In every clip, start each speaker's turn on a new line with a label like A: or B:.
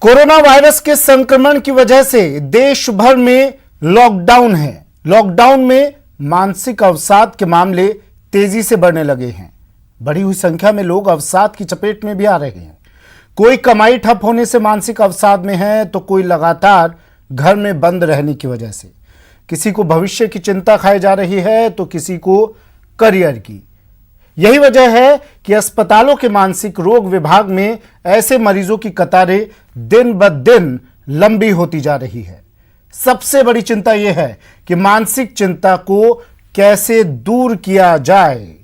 A: Corona virus के संक्रमण की वजह से देश भर में लॉकडाउन है। लॉकडाउन में मानसिक अवसाद के मामले तेजी से बढ़ने लगे हैं। बढ़ी हुई संख्या में लोग अवसाद की चपेट में भी आ रहे हैं। कोई कमाई ठप होने से मानसिक अवसाद में है, तो कोई लगातार घर में बंद रहने की वजह से। किसी को भविष्य की चिंता खाई जा रही है, तो किसी को करियर की। यही वजह है कि अस्पतालों के मानसिक रोग विभाग में ऐसे मरीजों की कतारें दिन ब दिन लंबी होती जा रही है। सबसे बड़ी चिंता यह है कि मानसिक चिंता को कैसे दूर किया जाए।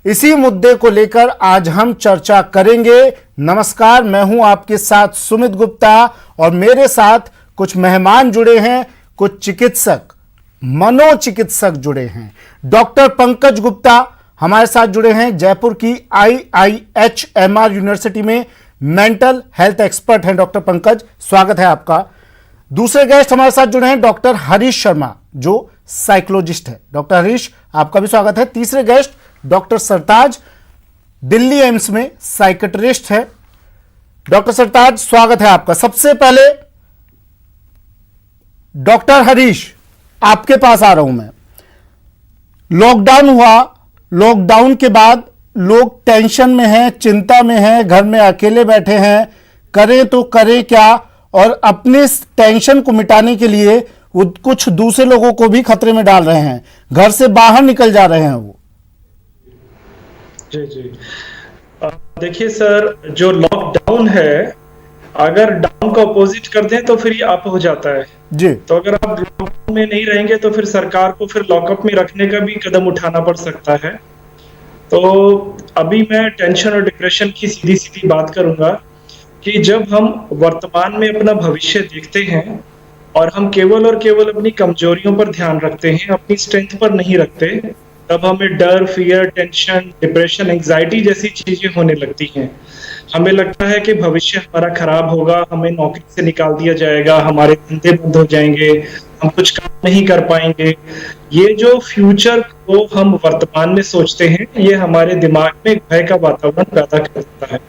A: इसी मुद्दे को लेकर आज हम चर्चा करेंगे। नमस्कार, मैं हूं आपके साथ सुमित गुप्ता और मेरे साथ कुछ मेहमान जुड़े हैं, कुछ चिकित्सक, मनोचिकित्सक जुड़े हैं। डॉक्टर पंकज गुप्ता हमारे साथ जुड़े हैं, जयपुर की IIHMR यूनिवर्सिटी में मेंटल हेल्थ एक्सपर्ट हैं। डॉक्टर पंकज, स्वागत है आपका। दूसरे गेस्ट हमारे साथ जुड़े हैं डॉक्टर हरीश शर्मा, जो साइकोलॉजिस्ट है। डॉक्टर हरीश, आपका भी स्वागत है। तीसरे गेस्ट डॉक्टर सरताज, दिल्ली एम्स में साइकेट्रिस्ट है। डॉक्टर सरताज, स्वागत है आपका। सबसे पहले डॉक्टर हरीश, आपके पास आ रहा हूं मैं। लॉकडाउन हुआ, लॉकडाउन के बाद लोग टेंशन में हैं, चिंता में हैं, घर में अकेले बैठे हैं, करें तो करें क्या, और अपने टेंशन को मिटाने के लिए वो कुछ दूसरे लोगों को भी खतरे में डाल रहे हैं, घर से बाहर निकल जा रहे हैं वो।
B: जी जी, देखिए सर, जो लॉकडाउन है, अगर डाउन का अपोजिट कर दें तो फिर ये अप हो जाता है
A: जी।
B: तो अगर आप लॉकडाउन में नहीं रहेंगे तो फिर सरकार को फिर लॉकअप में रखने का भी कदम उठाना पड़ सकता है। तो अभी मैं टेंशन और डिप्रेशन की सीधी सीधी बात करूंगा कि जब हम वर्तमान में अपना भविष्य देखते हैं और हम केवल और केवल अपनी कमजोरियों पर ध्यान रखते हैं, अपनी स्ट्रेंथ पर नहीं रखते, तब हमें डर, फियर, टेंशन, डिप्रेशन, एंजाइटी जैसी चीजें होने लगती हैं। हमें लगता है कि भविष्य हमारा खराब होगा, हमें नौकरी से निकाल दिया जाएगा, हमारे धंधे बंद हो जाएंगे, हम कुछ काम नहीं कर पाएंगे। ये जो फ्यूचर को हम वर्तमान में सोचते हैं, ये हमारे दिमाग में भय का वातावरण पैदा कर देता है,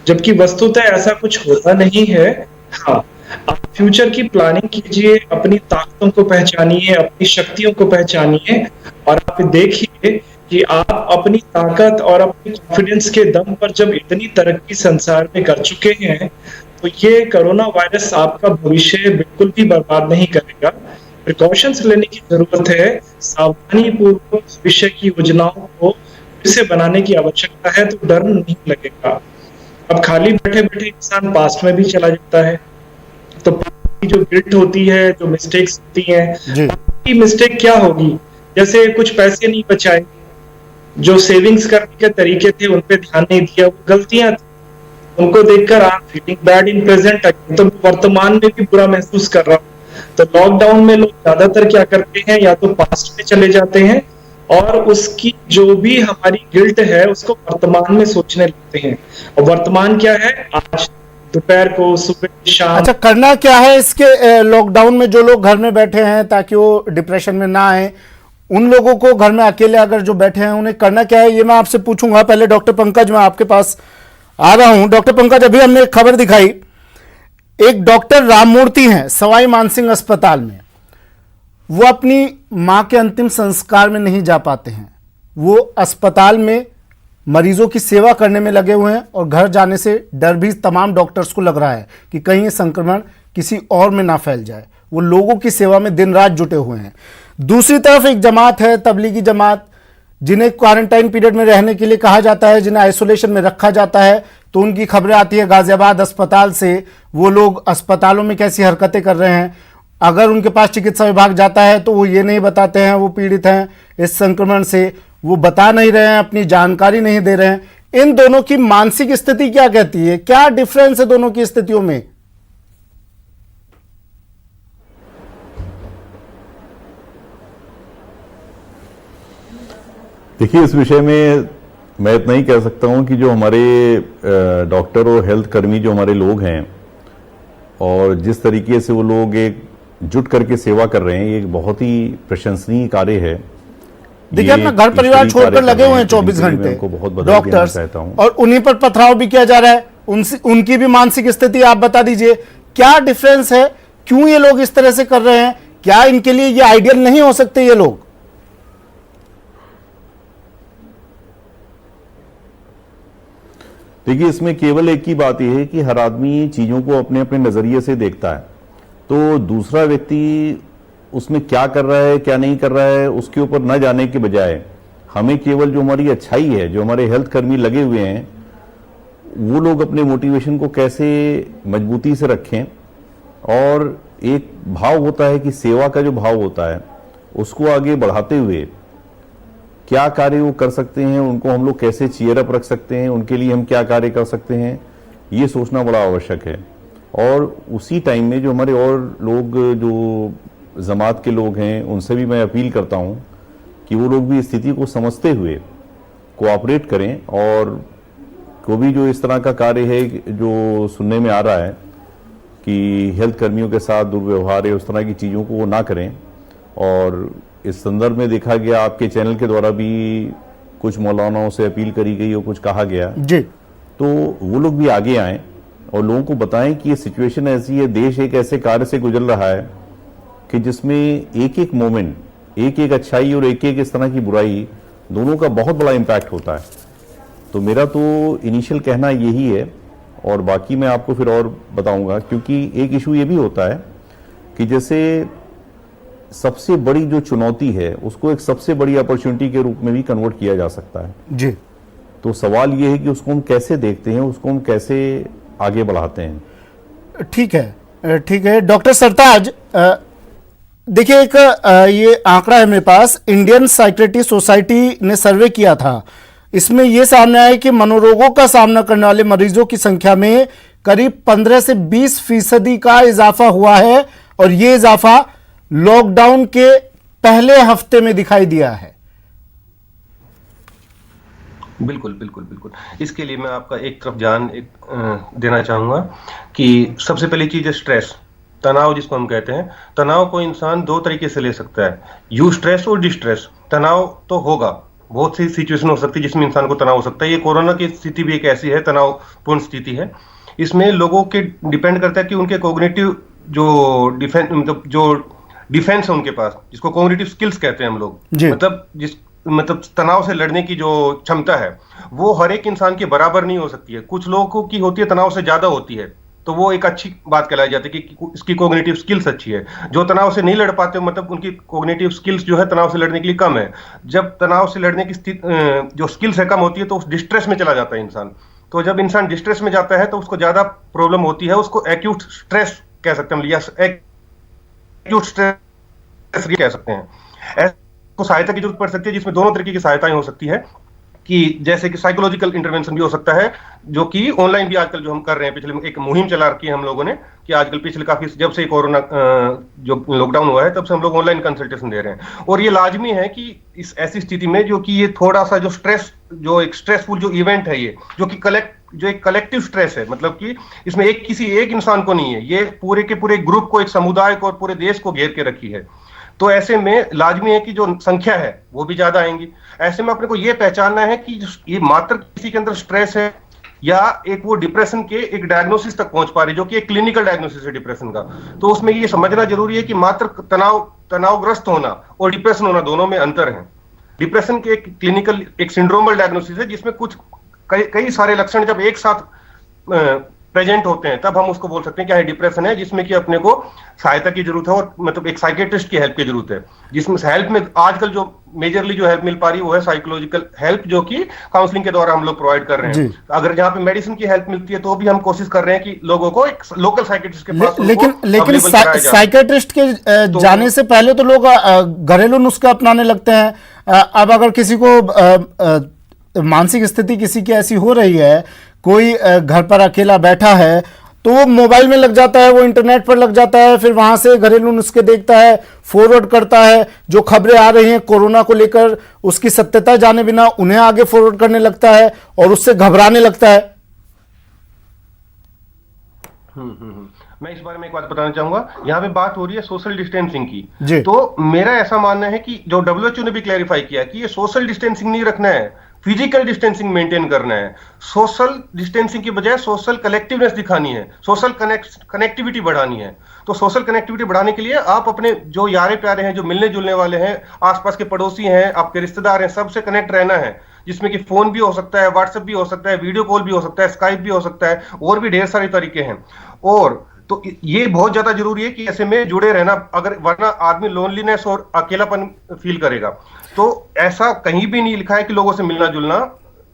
B: जबकि वस्तुतः ऐसा कुछ होता नहीं है। हाँ, आप फ्यूचर की प्लानिंग कीजिए, अपनी ताकतों को पहचानिए, अपनी शक्तियों को पहचानिए और आप देखिए कि आप अपनी ताकत और अपनी कॉन्फिडेंस के दम पर जब इतनी तरक्की संसार में कर चुके हैं, तो ये कोरोना वायरस आपका भविष्य बिल्कुल भी बर्बाद नहीं करेगा। प्रिकॉशंस लेने की जरूरत है, सावधानी पूर्वक भविष्य की योजनाओं को फिर से बनाने की आवश्यकता है, तो डर नहीं लगेगा। अब खाली बैठे बैठे इंसान पास्ट में भी चला जाता है, तो जो गिल्ट होती है, जो मिस्टेक्स होती हैं, की मिस्टेक क्या होगी? जैसे कुछ पैसे नहीं बचाए, जो सेविंग्स करने के तरीके थे उन पे ध्यान नहीं दिया, वो गलतियां थी। उनको देखकर I am feeling bad in present, तो वर्तमान में भी बुरा महसूस कर रहा हूँ। तो लॉकडाउन में लोग ज्यादातर क्या करते हैं, या तो पास्ट में चले जाते हैं और उसकी जो भी हमारी गिल्ट है उसको वर्तमान में सोचने लगते हैं। और वर्तमान क्या है? आज, दोपहर को, सुबह, शाम।
A: अच्छा, करना क्या है इसके लॉकडाउन में? जो लोग घर में बैठे हैं ताकि वो डिप्रेशन में ना आए, उन लोगों को, घर में अकेले अगर जो बैठे हैं, उन्हें करना क्या है, ये मैं आपसे पूछूंगा। पहले डॉक्टर पंकज, मैं आपके पास आ रहा हूं। डॉक्टर पंकज, अभी हमने एक खबर दिखाई, एक डॉक्टर राममूर्ति हैं सवाई मानसिंह अस्पताल में। वो अपनी मां के अंतिम संस्कार में नहीं जा पाते हैं। वो अस्पताल में मरीजों की सेवा करने में लगे हुए हैं और घर जाने से डर भी तमाम डॉक्टर्स को लग रहा है कि कहीं ये संक्रमण किसी और में ना फैल जाए। वो लोगों की सेवा में दिन रात जुटे हुए हैं। दूसरी तरफ एक जमात है, तबलीगी जमात, जिन्हें क्वारंटाइन पीरियड में रहने के लिए कहा जाता है, जिन्हें आइसोलेशन में रखा जाता है। तो उनकी खबरें आती है गाजियाबाद अस्पताल से। वो लोग अस्पतालों में कैसी हरकतें कर रहे हैं। अगर उनके पास चिकित्सा विभाग जाता है तो वो ये नहीं बताते हैं वो पीड़ित हैं इस संक्रमण से, वो बता नहीं रहे हैं, अपनी जानकारी नहीं दे रहे हैं। इन दोनों की मानसिक स्थिति क्या कहती है? क्या डिफरेंस है दोनों की स्थितियों में?
C: देखिए, इस विषय में मैं इतना ही कह सकता हूं कि जो हमारे डॉक्टर और हेल्थ कर्मी, जो हमारे लोग हैं, और जिस तरीके से वो लोग एक जुट करके सेवा कर रहे हैं, ये एक बहुत ही प्रशंसनीय कार्य है।
A: देखिए, अपना घर परिवार छोड़कर लगे हुए हैं 24 घंटे डॉक्टर्स, और उन्हीं पर पथराव भी किया जा रहा है। उनकी भी मानसिक स्थिति आप बता दीजिए, क्या डिफरेंस है, क्यों ये लोग इस तरह से कर रहे हैं, क्या इनके लिए ये आइडियल नहीं हो सकते ये लोग?
C: देखिए, इसमें केवल एक ही बात यह है कि हर आदमी चीजों को अपने अपने नजरिए से देखता है, तो दूसरा व्यक्ति उसमें क्या कर रहा है क्या नहीं कर रहा है उसके ऊपर न जाने के बजाय हमें केवल जो हमारी अच्छाई है, जो हमारे हेल्थ कर्मी लगे हुए हैं, वो लोग अपने मोटिवेशन को कैसे मजबूती से रखें, और एक भाव होता है कि सेवा का जो भाव होता है उसको आगे बढ़ाते हुए क्या कार्य वो कर सकते हैं, उनको हम लोग कैसे चीयर अप रख सकते हैं, उनके लिए हम क्या कार्य कर सकते हैं, ये सोचना बड़ा आवश्यक है। और उसी टाइम में जो हमारे और लोग जो जमात के लोग हैं उनसे भी मैं अपील करता हूं कि वो लोग भी स्थिति को समझते हुए कोऑपरेट करें, और को भी जो इस तरह का कार्य है जो सुनने में आ रहा है कि हेल्थ कर्मियों के साथ दुर्व्यवहार है, उस तरह की चीज़ों को वो ना करें। और इस संदर्भ में देखा गया आपके चैनल के द्वारा भी कुछ मौलानाओं से अपील करी गई और कुछ कहा गया
A: जी,
C: तो वो लोग भी आगे आएं और लोगों को बताएं कि ये सिचुएशन ऐसी है, देश एक ऐसे कार्य से गुजर रहा है कि जिसमें एक एक मोमेंट, एक एक अच्छाई और एक एक इस तरह की बुराई, दोनों का बहुत बड़ा इम्पैक्ट होता है। तो मेरा तो इनिशियल कहना यही है, और बाकी मैं आपको फिर और बताऊंगा, क्योंकि एक इशू ये भी होता है कि जैसे सबसे बड़ी जो चुनौती है उसको एक सबसे बड़ी अपॉर्चुनिटी के रूप में भी कन्वर्ट किया जा सकता है
A: जी।
C: तो सवाल ये है कि उसको हम कैसे देखते हैं, उसको हम कैसे आगे बढ़ाते हैं।
A: ठीक है डॉक्टर सरताज, देखिए एक ये आंकड़ा है मेरे पास, इंडियन साइकियाट्री सोसाइटी ने सर्वे किया था। इसमें यह सामने आया कि मनोरोगों का सामना करने वाले मरीजों की संख्या में करीब 15 से 20% का इजाफा हुआ है, और ये इजाफा लॉकडाउन के पहले हफ्ते में दिखाई दिया है।
D: बिल्कुल बिल्कुल बिल्कुल। इसके लिए मैं आपका एक तरफ ध्यान देना चाहूंगा कि सबसे पहली चीज है स्ट्रेस, तनाव जिसको हम कहते हैं। तनाव को इंसान दो तरीके से ले सकता है, यू स्ट्रेस और डिस्ट्रेस। तनाव तो होगा, बहुत सी सिचुएशन हो सकती है जिसमें इंसान को तनाव हो सकता है। ये कोरोना की स्थिति भी एक ऐसी है, तनावपूर्ण स्थिति है। इसमें लोगों के डिपेंड करता है कि उनके कॉग्निटिव जो डिफेंस है उनके पास, जिसको कॉग्निटिव स्किल्स कहते हैं हम लोग, मतलब तनाव से लड़ने की जो क्षमता है वो हर एक इंसान के बराबर नहीं हो सकती है। कुछ लोगों की होती है, तनाव से ज्यादा होती है, तो वो एक अच्छी बात कहलाई जाती है कि इसकी कॉग्निटिव स्किल्स अच्छी है। जो तनाव से नहीं लड़ पाते, मतलब उनकी कॉग्निटिव स्किल्स जो है तनाव से लड़ने के लिए कम है। जब तनाव से लड़ने की जो स्किल्स है कम होती है तो उस डिस्ट्रेस में चला जाता है इंसान। तो जब इंसान डिस्ट्रेस में जाता है तो उसको ज्यादा प्रॉब्लम होती है, उसको एक्यूट स्ट्रेस कह सकते हैं, या एक्यूट स्ट्रेस कह सकते हैं। को सहायता की जरूरत पड़ सकती है, जिसमें दोनों तरीके की सहायताएं हो सकती है, कि जैसे कि साइकोलॉजिकल इंटरवेंशन भी हो सकता है, जो कि ऑनलाइन भी आजकल जो हम कर रहे हैं। पिछले एक मुहिम चला रखी है हम लोगों ने कि आजकल पिछले काफी, जब से कोरोना जो लॉकडाउन हुआ है तब से हम लोग ऑनलाइन कंसल्टेशन दे रहे हैं। और ये लाजमी है कि इस ऐसी स्थिति में जो कि ये थोड़ा सा जो स्ट्रेस, जो एक स्ट्रेसफुल जो इवेंट है, ये जो कि एक कलेक्टिव स्ट्रेस है, मतलब कि इसमें किसी एक इंसान को नहीं है, ये पूरे के पूरे ग्रुप को, एक समुदाय को और पूरे देश को घेर के रखी है। तो ऐसे में लाजमी है कि जो संख्या है वो भी ज्यादा आएंगी। ऐसे में अपने को ये पहचानना है कि ये मात्र किसी के अंदर स्ट्रेस है या एक वो डिप्रेशन के एक डायग्नोसिस तक पहुंच पा रही, जो कि एक क्लिनिकल डायग्नोसिस है डिप्रेशन का। तो उसमें ये समझना जरूरी है कि मात्र तनावग्रस्त होना और डिप्रेशन होना दोनों में अंतर है। डिप्रेशन के एक क्लिनिकल, एक सिंड्रोमल डायग्नोसिस है, जिसमें कुछ कई सारे लक्षण जब एक साथ प्रेजेंट होते हैं तब हम उसको बोल सकते हैं कि डिप्रेशन है, जिसमें कि अपने को सहायता की जरूरत है, और मतलब एक साइकियाट्रिस्ट की हेल्प की जरूरत है। जिसमें हेल्प में आजकल जो मेजरली जो हेल्प मिल पा रही है वो है साइकोलॉजिकल हेल्प, जो कि काउंसलिंग के द्वारा हम लोग प्रोवाइड कर रहे हैं। अगर जहां पे मेडिसिन की हेल्प मिलती है तो भी हम कोशिश कर रहे हैं कि लोगों को एक लोकल साइकियाट्रिस्ट के पास
A: लेकिन साइकियाट्रिस्ट के जाने से पहले तो लोग घरेलू नुस्खे अपनाने लगते हैं। अब अगर किसी को मानसिक स्थिति किसी की ऐसी हो रही है, कोई घर पर अकेला बैठा है, तो वो मोबाइल में लग जाता है, वो इंटरनेट पर लग जाता है, फिर वहां से घरेलू नुस्खे देखता है, फॉरवर्ड करता है, जो खबरें आ रही हैं कोरोना को लेकर उसकी सत्यता जाने बिना उन्हें आगे फॉरवर्ड करने लगता है और उससे घबराने लगता है।
D: मैं इस बारे में एक बात बताना चाहूंगा। यहाँ पे बात हो रही है सोशल डिस्टेंसिंग की। तो मेरा ऐसा मानना है कि जो WHO ने भी क्लैरिफाई किया कि ये सोशल डिस्टेंसिंग नहीं रखना है, फिजिकल डिस्टेंसिंग मेंटेन करना है, सोशल डिस्टेंसिंग की बजाय सोशल कलेक्टिवनेस दिखानी है, सोशल कनेक्टिविटी बढ़ानी है। तो सोशल कनेक्टिविटी बढ़ाने के लिए आप अपने जो यारे प्यारे हैं, जो मिलने जुलने वाले हैं, आसपास के पड़ोसी हैं, आपके रिश्तेदार हैं, सबसे कनेक्ट रहना है, जिसमें कि फोन भी हो सकता है, व्हाट्सएप भी हो सकता है, वीडियो कॉल भी हो सकता है, स्काइप भी हो सकता है, और भी ढेर सारे तरीके हैं। और तो ये बहुत ज्यादा जरूरी है कि ऐसे में जुड़े रहना, अगर वरना आदमी लोनलीनेस और अकेलापन फील करेगा। तो ऐसा कहीं भी नहीं लिखा है कि लोगों से मिलना जुलना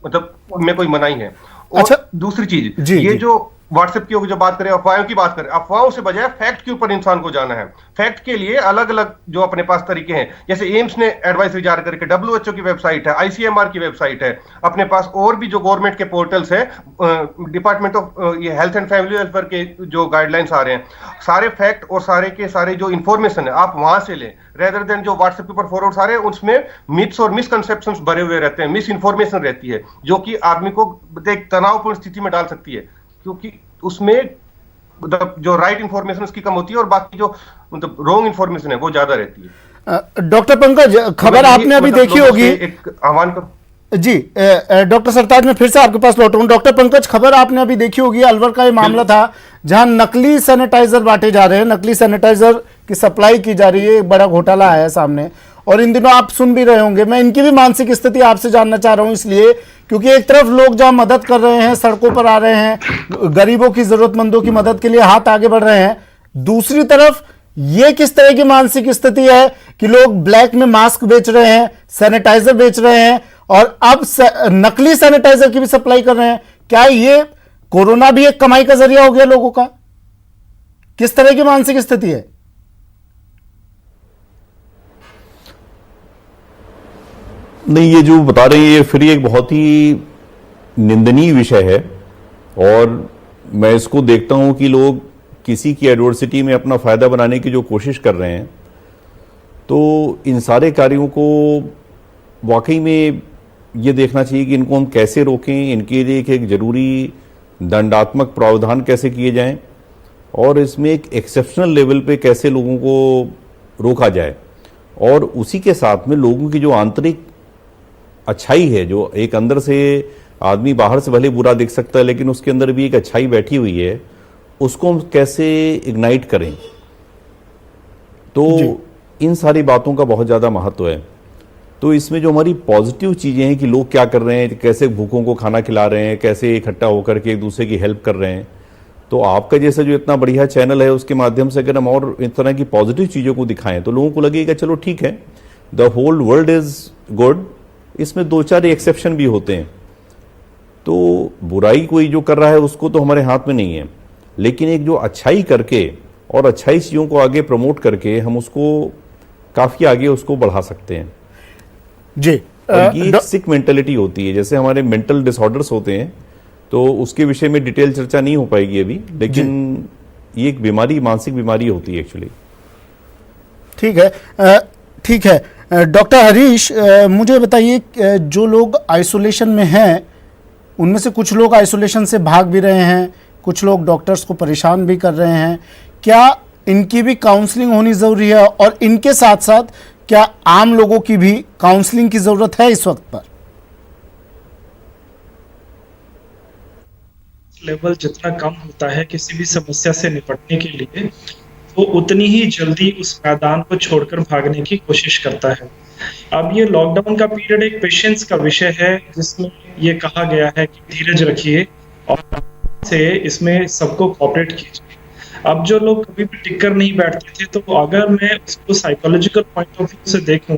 D: मतलब में कोई मनाही है। और
A: अच्छा,
D: दूसरी चीज,
A: जी,
D: ये
A: जी।
D: जो व्हाट्सएप की जो बात करें, अफवाहों की बात करें, अफवाहों से बजाय फैक्ट के ऊपर इंसान को जाना है। फैक्ट के लिए अलग अलग जो अपने पास तरीके हैं, जैसे एम्स ने एडवाइजरी जारी करके, WHO की वेबसाइट है, ICMR की वेबसाइट है, अपने पास और भी जो गवर्नमेंट के पोर्टल्स है, डिपार्टमेंट ऑफ ये हेल्थ एंड फैमिली वेलफेयर के जो गाइडलाइंस आ रहे हैं, सारे फैक्ट और सारे के सारे जो इंफॉर्मेशन है आप वहां से लें, रेदर देन जो व्हाट्सएप के ऊपर फॉरवर्ड आ रहे हैं उसमें मिथ्स और मिसकंसेप्शंस भरे हुए रहते हैं, मिस इन्फॉर्मेशन रहती है, जो कि आदमी को एक तनावपूर्ण स्थिति में डाल सकती है, क्योंकि उसमें मतलब जो राइट इंफॉर्मेशन उसकी कम होती है और बाकी जो मतलब रॉन्ग इंफॉर्मेशन है वो ज्यादा रहती है।
A: डॉक्टर पंकज, खबर आपने अभी देखी होगी,
D: एक आह्वान कर
A: जी। डॉक्टर सरताज, मैं फिर से आपके पास लौट रहा हूं। डॉक्टर पंकज, खबर आपने अभी देखी होगी, अलवर का ये मामला था जहां नकली सैनिटाइजर बांटे जा रहे हैं, नकली सैनिटाइजर की सप्लाई की जा रही है, एक बड़ा घोटाला आया है सामने। और इन दिनों आप सुन भी रहे होंगे, मैं इनकी भी मानसिक स्थिति आपसे जानना चाह रहा हूं, इसलिए क्योंकि एक तरफ लोग जहां मदद कर रहे हैं, सड़कों पर आ रहे हैं, गरीबों की, जरूरतमंदों की मदद के लिए हाथ आगे बढ़ रहे हैं, दूसरी तरफ ये किस तरह की मानसिक स्थिति है कि लोग ब्लैक में मास्क बेच रहे हैं, सैनिटाइजर बेच रहे हैं, और अब नकली सैनिटाइजर की भी सप्लाई कर रहे हैं। क्या ये कोरोना भी एक कमाई का जरिया हो गया लोगों का? किस तरह की मानसिक स्थिति है?
C: नहीं, ये जो बता रहे हैं ये फिर एक बहुत ही निंदनीय विषय है, और मैं इसको देखता हूं कि लोग किसी की एडवर्सिटी में अपना फायदा बनाने की जो कोशिश कर रहे हैं, तो इन सारे कार्यों को वाकई में ये देखना चाहिए कि इनको हम कैसे रोकें, इनके लिए एक जरूरी दंडात्मक प्रावधान कैसे किए जाएं, और इसमें एक एक्सेप्शनल लेवल पे कैसे लोगों को रोका जाए, और उसी के साथ में लोगों की जो आंतरिक अच्छाई है, जो एक अंदर से आदमी बाहर से भले बुरा दिख सकता है लेकिन उसके अंदर भी एक अच्छाई बैठी हुई है, उसको हम कैसे इग्नाइट करें। तो इन सारी बातों का बहुत ज़्यादा महत्व है। तो इसमें जो हमारी पॉजिटिव चीज़ें हैं कि लोग क्या कर रहे हैं, कैसे भूखों को खाना खिला रहे हैं, कैसे इकट्ठा होकर के एक दूसरे की हेल्प कर रहे हैं, तो आपका जैसा जो इतना बढ़िया चैनल है उसके माध्यम से अगर हम और इस तरह की पॉजिटिव चीज़ों को दिखाएं तो लोगों को लगेगा चलो ठीक है, the whole world is good. इसमें दो चार एक्सेप्शन भी होते हैं, तो बुराई कोई जो कर रहा है उसको तो हमारे हाथ में नहीं है, लेकिन एक जो अच्छाई करके और अच्छाई चीज़ों को आगे प्रमोट करके हम उसको काफ़ी आगे उसको बढ़ा सकते हैं
A: जी।
C: और ये एक सिक मेंटेलिटी होती है, जैसे हमारे मेंटल डिसऑर्डर्स होते हैं, तो उसके विषय में डिटेल चर्चा नहीं हो पाएगी अभी, लेकिन ये एक बीमारी, मानसिक बीमारी होती है एक्चुअली।
A: ठीक है, ठीक है। डॉक्टर हरीश, मुझे बताइए, जो लोग आइसोलेशन में हैं उनमें से कुछ लोग आइसोलेशन से भाग भी रहे हैं, कुछ लोग डॉक्टर्स को परेशान भी कर रहे हैं, क्या इनकी भी काउंसलिंग होनी ज़रूरी है? और इनके साथ साथ क्या आम लोगों की भी काउंसलिंग की ज़रूरत है इस वक्त पर?
B: लेवल जितना कम होता है किसी भी समस्या से निपटने के लिए, वो उतनी ही जल्दी उस मैदान को छोड़कर भागने की कोशिश करता है। अब ये लॉकडाउन का पीरियड एक पेशेंस का विषय है, जिसमें ये कहा गया है कि धीरज रखिए और से इसमें सबको कोऑपरेट कीजिए। अब जो लोग कभी भी टिककर नहीं बैठते थे, तो अगर मैं उसको साइकोलॉजिकल पॉइंट ऑफ व्यू से देखूं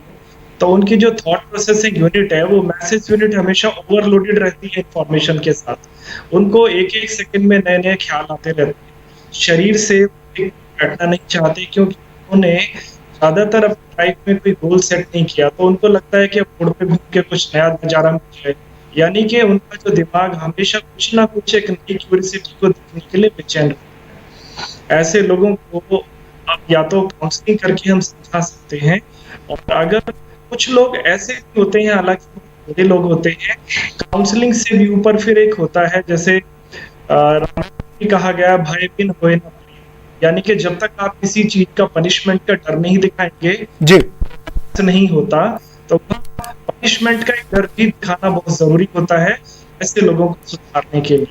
B: तो उनकी जो थॉट प्रोसेसिंग यूनिट है, वो मैसेज यूनिट हमेशा ओवरलोडेड रहती है इंफॉर्मेशन के साथ। उनको एक एक सेकंड में नए नए ख्याल आते रहते हैं। शरीर से बैठना नहीं चाहते, क्योंकि उन्होंने ज्यादातर अपनी लाइफ में कोई गोल सेट नहीं किया, तो उनको लगता है कि अब रोड पे घूम के कुछ नया नजारा मिल जाए। यानी कि उनका जो दिमाग हमेशा कुछ ना कुछ एक नई क्यूरियोसिटी को देखने के लिए बेचैन है। ऐसे लोगों को अब या तो काउंसलिंग करके हम समझा सकते हैं, और अगर कुछ लोग ऐसे होते हैं, हालांकि बड़े लोग होते हैं, काउंसलिंग से भी ऊपर फिर एक होता है, जैसे कहा गया, भय बिन होए न, यानी कि जब तक आप किसी चीज का पनिशमेंट का डर नहीं दिखाएंगे,
A: जी,
B: नहीं होता, तो पनिशमेंट का एक डर भी दिखाना बहुत जरूरी होता है ऐसे लोगों को सुधारने के लिए।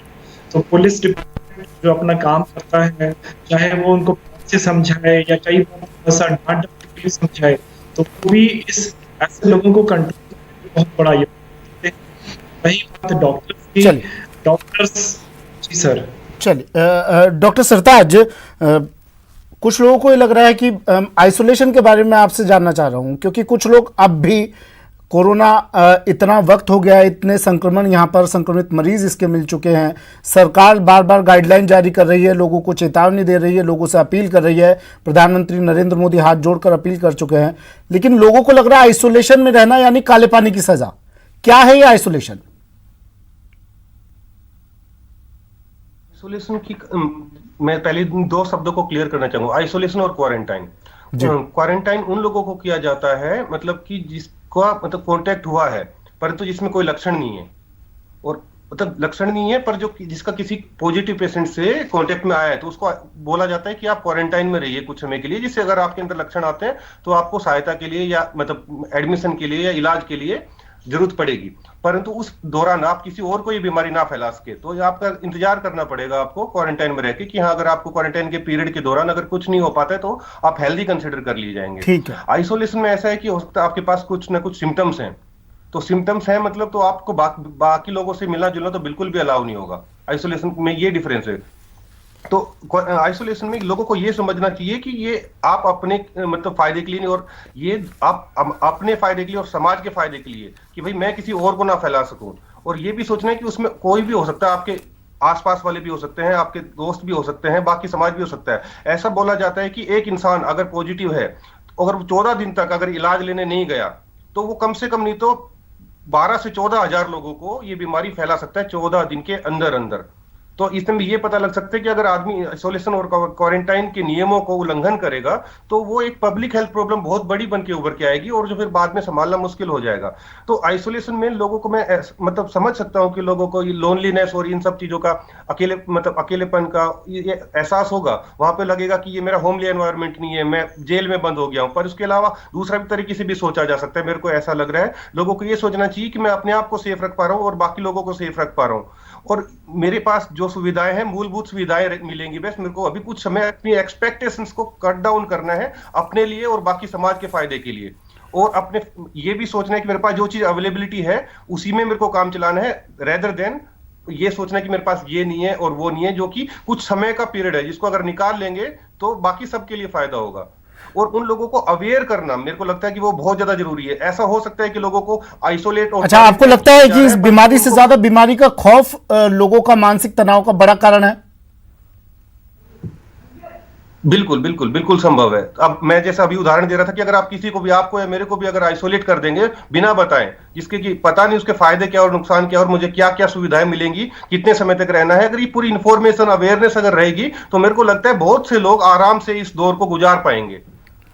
B: तो पुलिस डिपार्टमेंट जो अपना काम करता है, चाहे वो उनको प्यार से समझाए या कई बार थोड़ा सा डांट डपट के भी समझाए, तो वो भी इस ऐसे लोगों को कंट्रोल करने में बहुत बड़ा योगदान देते हैं। रही बात डॉक्टर्स की,
A: चलिए।
B: डॉक्टर्स, जी सर।
A: चलिए डॉक्टर सरताज, कुछ लोगों को ये लग रहा है कि आइसोलेशन के बारे में आपसे जानना चाह रहा हूं, क्योंकि कुछ लोग अब भी कोरोना इतना वक्त हो गया है, इतने संक्रमण यहाँ पर संक्रमित मरीज इसके मिल चुके हैं, सरकार बार बार गाइडलाइन जारी कर रही है, लोगों को चेतावनी दे रही है, लोगों से अपील कर रही है, प्रधानमंत्री नरेंद्र मोदी हाथ जोड़कर अपील कर चुके हैं, लेकिन लोगों को लग रहा है आइसोलेशन में रहना यानी काले पानी की सजा। क्या है ये आइसोलेशन?
D: आइसोलेशन की मैं पहले दो शब्दों को क्लियर करना चाहूंगा, आइसोलेशन और क्वारंटाइन। क्वारंटाइन उन लोगों को किया जाता है मतलब कि जिसका मतलब कांटेक्ट हुआ है परंतु जिसमें कोई लक्षण नहीं है, और मतलब लक्षण नहीं है पर जो जिसका किसी पॉजिटिव पेशेंट से कांटेक्ट में आया है, तो उसको बोला जाता है कि आप क्वारंटाइन में रहिए कुछ समय के लिए, जिससे अगर आपके अंदर लक्षण आते हैं तो आपको सहायता के लिए या मतलब एडमिशन के लिए या इलाज के लिए जरूरत पड़ेगी, परंतु उस दौरान आप किसी और को ये बीमारी ना फैला सके, तो ये आपका इंतजार करना पड़ेगा आपको क्वारंटाइन में रहकर कि हाँ, अगर आपको क्वारंटाइन के पीरियड के दौरान अगर कुछ नहीं हो पाता है तो आप हेल्दी कंसिडर कर लिए जाएंगे।
A: ठीक है।
D: आइसोलेशन में ऐसा है कि हो सकता है आपके पास कुछ ना कुछ सिम्टम्स हैं, तो सिम्टम्स है मतलब तो आपको बाकी लोगों से मिलना जुलना तो बिल्कुल भी अलाउ नहीं होगा। आइसोलेशन में ये डिफरेंस है। तो आइसोलेशन में लोगों को ये समझना चाहिए कि ये आप अपने मतलब फायदे के लिए नहीं, और ये आप अपने फायदे के लिए और समाज के फायदे के लिए कि भाई मैं किसी और को ना फैला सकूं, और ये भी सोचना है कि उसमें कोई भी हो सकता है, आपके आसपास वाले भी हो सकते हैं, आपके दोस्त भी हो सकते हैं, बाकी समाज भी हो सकता है। ऐसा बोला जाता है कि एक इंसान अगर पॉजिटिव है, अगर 14 दिन तक अगर इलाज लेने नहीं गया तो वो कम से कम नहीं तो 12 से 14 हजार लोगों को ये बीमारी फैला सकता है 14 दिन के अंदर अंदर। तो इसमें ये पता लग सकता है कि अगर आदमी आइसोलेशन और क्वारंटाइन के नियमों को उल्लंघन करेगा तो वो एक पब्लिक हेल्थ प्रॉब्लम बहुत बड़ी बन के उभर के आएगी, और जो फिर बाद में संभालना मुश्किल हो जाएगा। तो आइसोलेशन में लोगों को मैं मतलब समझ सकता हूँ कि लोगों को ये लोनलीनेस और इन सब चीजों का अकेलेपन का ये एहसास होगा, वहां पे लगेगा कि ये मेरा होमली एनवायरनमेंट नहीं है, मैं जेल में बंद हो गया हूँ। पर उसके अलावा दूसरा भी तरीके से भी सोचा जा सकता है, मेरे को ऐसा लग रहा है लोगों को ये सोचना चाहिए कि मैं अपने आप को सेफ रख पा रहा हूँ और बाकी लोगों को सेफ रख पा रहा हूँ, और मेरे पास जो सुविधाएं हैं मूलभूत सुविधाएं मिलेंगी, बस मेरे को अभी कुछ समय अपनी एक्सपेक्टेशंस को कट डाउन करना है अपने लिए और बाकी समाज के फायदे के लिए, और अपने ये भी सोचना है कि मेरे पास जो चीज अवेलेबिलिटी है उसी में मेरे को काम चलाना है, रेदर देन ये सोचना है कि मेरे पास ये नहीं है और वो नहीं है, जो कि कुछ समय का पीरियड है जिसको अगर निकाल लेंगे तो बाकी सबके लिए फायदा होगा। और उन लोगों को अवेयर करना मेरे को लगता है कि वो बहुत ज्यादा जरूरी है। ऐसा हो सकता है कि लोगों को आइसोलेट और
A: अच्छा, आपको लगता है कि इस बीमारी से ज्यादा बीमारी का खौफ लोगों का मानसिक तनाव का बड़ा कारण है?
D: बिल्कुल बिल्कुल बिल्कुल संभव है। अब मैं जैसा अभी उदाहरण दे रहा था कि अगर आप किसी को भी, आपको या मेरे को भी अगर आइसोलेट कर देंगे बिना बताएं, जिसके कि पता नहीं उसके फायदे क्या और नुकसान क्या और मुझे क्या क्या सुविधाएं मिलेंगी, कितने समय तक रहना है, अगर ये पूरी इंफॉर्मेशन अवेयरनेस अगर रहेगी तो मेरे को लगता है बहुत से लोग आराम से इस दौर को गुजार पाएंगे।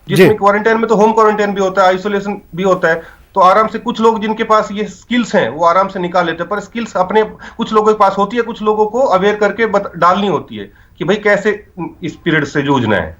D: जिसमें क्वारंटाइन में तो होम क्वारंटाइन भी होता है, आइसोलेशन भी होता है, तो आराम से कुछ लोग जिनके पास ये स्किल्स हैं वो आराम से निकाल लेते हैं, पर स्किल्स अपने कुछ लोगों के पास होती है, कुछ लोगों को अवेयर करके डालनी होती है कि भाई कैसे इस पीरियड से जूझना है।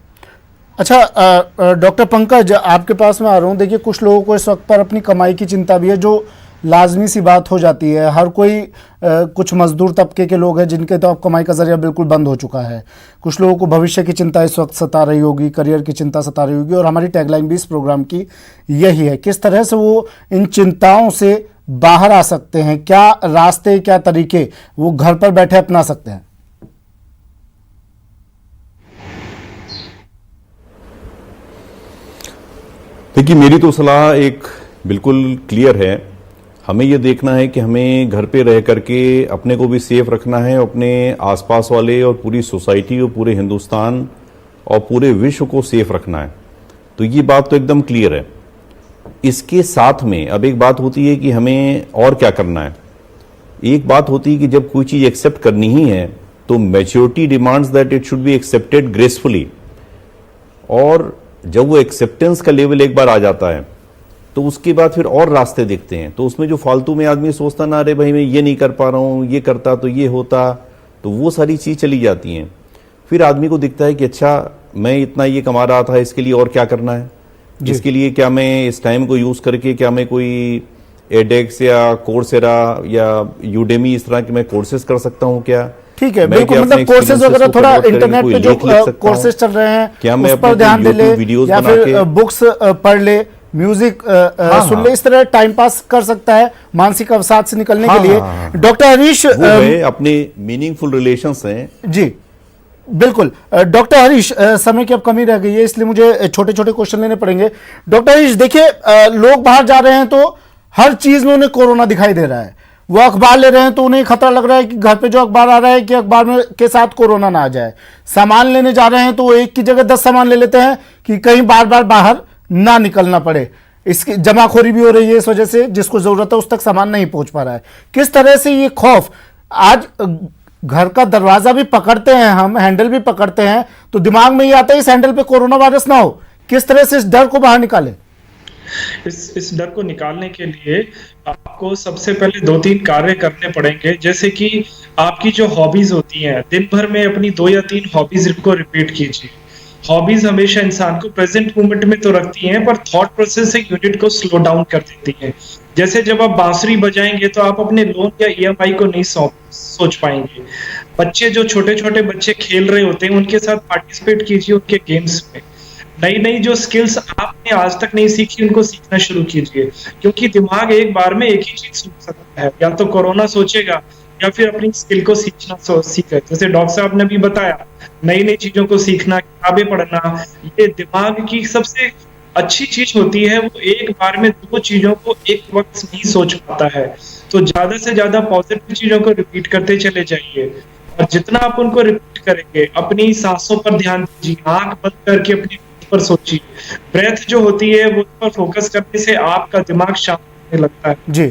A: अच्छा डॉक्टर पंकज, आपके पास मैं आ रहा हूँ। देखिए, कुछ लोगों को इस वक्त पर अपनी कमाई की चिंता भी है, जो लाजमी सी बात हो जाती है। हर कोई कुछ मजदूर तबके के लोग हैं जिनके तो अब कमाई का जरिया बिल्कुल बंद हो चुका है। कुछ लोगों को भविष्य की चिंता इस वक्त सता रही होगी, करियर की चिंता सता रही होगी, और हमारी टैगलाइन भी इस प्रोग्राम की यही है, किस तरह से वो इन चिंताओं से बाहर आ सकते हैं, क्या रास्ते, क्या तरीके वो घर पर बैठे अपना सकते हैं?
C: देखिए, मेरी तो सलाह एक बिल्कुल क्लियर है। हमें यह देखना है कि हमें घर पे रह करके अपने को भी सेफ रखना है, अपने आसपास वाले और पूरी सोसाइटी और पूरे हिंदुस्तान और पूरे विश्व को सेफ रखना है। तो ये बात तो एकदम क्लियर है। इसके साथ में अब एक बात होती है कि हमें और क्या करना है। एक बात होती है कि जब कोई चीज़ एक्सेप्ट करनी ही है तो maturity demands that it should be accepted gracefully, और जब वो एक्सेप्टेंस का लेवल एक बार आ जाता है तो उसके बाद फिर और रास्ते देखते हैं। तो उसमें जो फालतू में आदमी सोचता ना, अरे भाई मैं ये नहीं कर पा रहा हूँ, ये करता तो ये होता, तो वो सारी चीज़ चली जाती हैं। फिर आदमी को दिखता है कि अच्छा मैं इतना ये कमा रहा था, इसके लिए और क्या करना है, इसके लिए क्या मैं इस टाइम को यूज़ करके क्या मैं कोई एडेक्स या कोर्सेरा या यूडेमी इस तरह के मैं कोर्सेज कर सकता हूं क्या?
A: ठीक है,
C: मैं
A: बिल्कुल,
C: क्या
A: मतलब
C: अपने
A: कोर्सेज
C: experiences
A: वगैरह
C: को
A: थोड़ा
C: convert करके
A: इंटरनेट
C: कोई
A: पे जो
C: लेख लिख सकता हूं?
A: कोर्सेज चल रहे हैं
C: क्या मैं
A: उस पर
C: अपने
A: ध्यान दे ले,
C: YouTube वीडियोस
A: या
C: बना
A: फिर
C: के
A: बुक्स पढ़ ले, म्यूजिक सुन ले, इस तरह टाइम पास कर सकता है मानसिक अवसाद से निकलने के लिए। डॉक्टर हरीश,
C: वो है अपने मीनिंगफुल रिलेशंस हैं।
A: जी बिल्कुल। डॉक्टर हरीश, समय की अब कमी रह गई है, इसलिए मुझे छोटे छोटे क्वेश्चन लेने पड़ेंगे। डॉक्टर हरीश, देखिए, लोग बाहर जा रहे हैं तो हर चीज में उन्हें कोरोना दिखाई दे रहा है। वो अखबार ले रहे हैं तो उन्हें खतरा लग रहा है कि घर पे जो अखबार आ रहा है कि अखबार में के साथ कोरोना ना आ जाए। सामान लेने जा रहे हैं तो एक की जगह 10 सामान ले लेते हैं कि कहीं बार बार बाहर ना निकलना पड़े। इसकी जमाखोरी भी हो रही है, इस वजह से जिसको जरूरत है उस तक सामान नहीं पहुंच पा रहा है। किस तरह से ये खौफ, आज घर का दरवाजा भी पकड़ते हैं हम, हैंडल भी पकड़ते हैं तो दिमाग में ये आता है इस हैंडल पे कोरोना वायरस ना हो, किस तरह से इस डर को बाहर निकाले?
B: इस डर को निकालने के लिए आपको सबसे पहले 2-3 कार्य करने पड़ेंगे। जैसे कि आपकी जो हॉबीज होती हैं, दिन भर में अपनी 2 या 3 हॉबीज को रिपीट कीजिए। हॉबीज हमेशा इंसान को प्रेजेंट मोमेंट में तो रखती हैं, पर थॉट प्रोसेसिंग यूनिट को स्लो डाउन कर देती हैं। जैसे जब आप बांसुरी बजाएंगे तो आप अपने लोन या ईएमआई को नहीं सोच पाएंगे। बच्चे, जो छोटे छोटे बच्चे खेल रहे होते हैं, उनके साथ पार्टिसिपेट कीजिए उनके गेम्स में। नई नई जो स्किल्स आपने आज तक नहीं सीखी उनको सीखना शुरू कीजिए, क्योंकि दिमाग एक बार में एक ही चीज सोच सकता है, या तो कोरोना सोचेगा या फिर अपनी स्किल को सीखे। जैसे डॉक्टर साहब ने भी बताया, नई नई चीजों को सीखना, किताबें पढ़ना, ये दिमाग की सबसे अच्छी चीज होती है। वो एक बार में 2 चीजों को एक वक्त नहीं सोच पाता है। तो ज्यादा से ज्यादा पॉजिटिव चीजों को रिपीट करते चले जाइए, और जितना आप उनको रिपीट करेंगे, अपनी सांसों पर ध्यान दीजिए, आंख बंद करके अपनी पर सोचिए। ब्रेथ जो होती है वो पर फोकस करने से आपका दिमाग शांत होने लगता है।
A: जी।